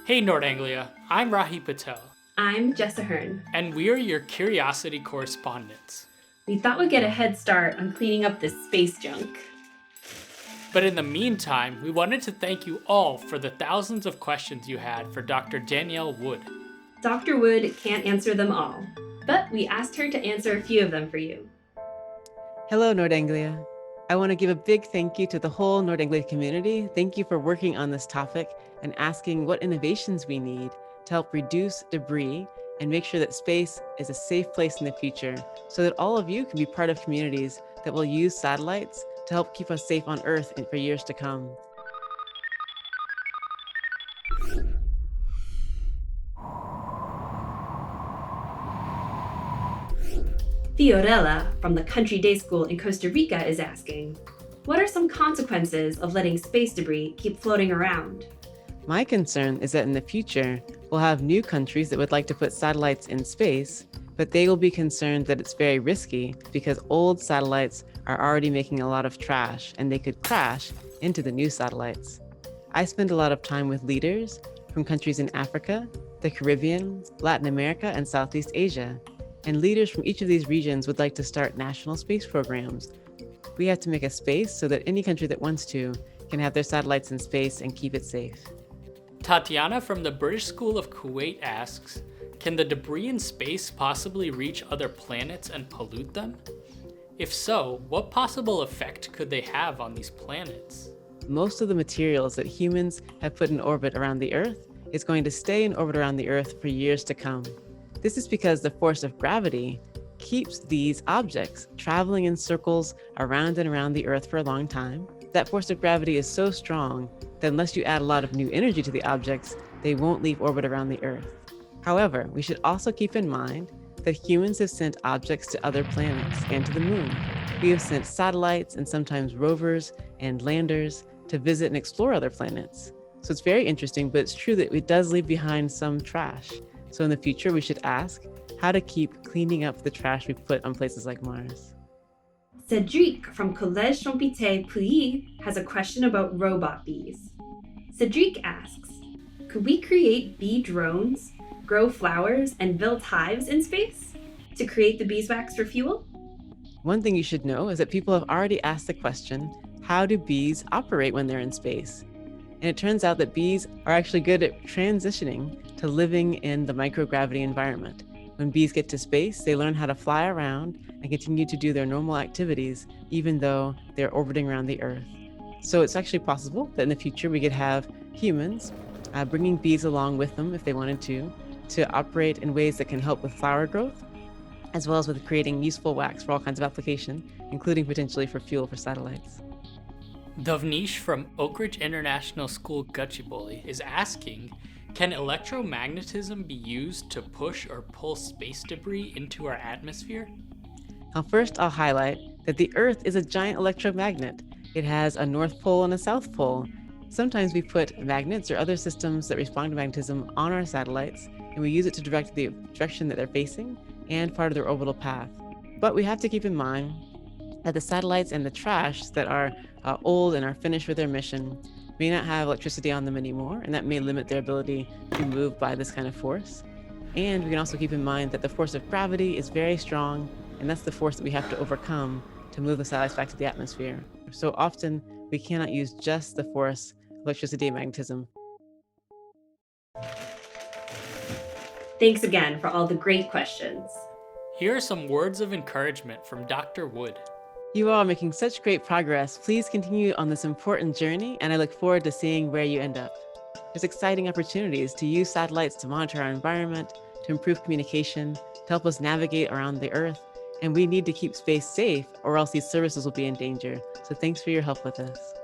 Hey Nord Anglia, I'm Rahi Patel, I'm Jessa Hearn. and we're your Curiosity Correspondents. We thought we'd get a head start on cleaning up this space junk. But in the meantime, we wanted to thank you all for the thousands of questions you had for Dr. Danielle Wood. Dr. Wood can't answer them all, but we asked her to answer a few of them for you. Hello, Nord Anglia. I want to give a big thank you to the whole Nord Anglia community. Thank you for working on this topic and asking what innovations we need to help reduce debris and make sure that space is a safe place in the future so that all of you can be part of communities that will use satellites to help keep us safe on Earth and for years to come. Fiorella from the Country Day School in Costa Rica is asking, what are some consequences of letting space debris keep floating around? My concern is that in the future, we'll have new countries that would like to put satellites in space, but they will be concerned that it's very risky because old satellites are already making a lot of trash and they could crash into the new satellites. I spend a lot of time with leaders from countries in Africa, the Caribbean, Latin America, and Southeast Asia. And leaders from each of these regions would like to start national space programs. We have to make a space so that any country that wants to can have their satellites in space and keep it safe. Tatiana from the British School of Kuwait asks, can the debris in space possibly reach other planets and pollute them? If so, what possible effect could they have on these planets? Most of the materials that humans have put in orbit around the Earth is going to stay in orbit around the Earth for years to come. This is because the force of gravity keeps these objects traveling in circles around and around the Earth for a long time. That force of gravity is so strong that unless you add a lot of new energy to the objects, they won't leave orbit around the Earth. However, we should also keep in mind that humans have sent objects to other planets and to the moon. We have sent satellites and sometimes rovers and landers to visit and explore other planets. So it's very interesting, but it's true that it does leave behind some trash. So in the future, we should ask how to keep cleaning up the trash we put on places like Mars. Cedric from Collège Champité Pouilly has a question about robot bees. Cedric asks, could we create bee drones, grow flowers, and build hives in space to create the beeswax for fuel? One thing you should know is that people have already asked the question, how do bees operate when they're in space? And it turns out that bees are actually good at transitioning to living in the microgravity environment. When bees get to space, they learn how to fly around and continue to do their normal activities, even though they're orbiting around the Earth. So it's actually possible that in the future we could have humans bringing bees along with them if they wanted to operate in ways that can help with flower growth, as well as with creating useful wax for all kinds of application, including potentially for fuel for satellites. Dovnish from Oak Ridge International School Gachibowli is asking, can electromagnetism be used to push or pull space debris into our atmosphere? Now, first I'll highlight that the Earth is a giant electromagnet. It has a North Pole and a South Pole. Sometimes we put magnets or other systems that respond to magnetism on our satellites, and we use it to direct the direction that they're facing and part of their orbital path. But we have to keep in mind that the satellites and the trash that are old and are finished with their mission may not have electricity on them anymore, and that may limit their ability to move by this kind of force. And we can also keep in mind that the force of gravity is very strong, and that's the force that we have to overcome to move the satellites back to the atmosphere. So often, we cannot use just the force, electricity, and magnetism. Thanks again for all the great questions. Here are some words of encouragement from Dr. Wood. You all are making such great progress. Please continue on this important journey, and I look forward to seeing where you end up. There's exciting opportunities to use satellites to monitor our environment, to improve communication, to help us navigate around the Earth, and we need to keep space safe or else these services will be in danger. So thanks for your help with this.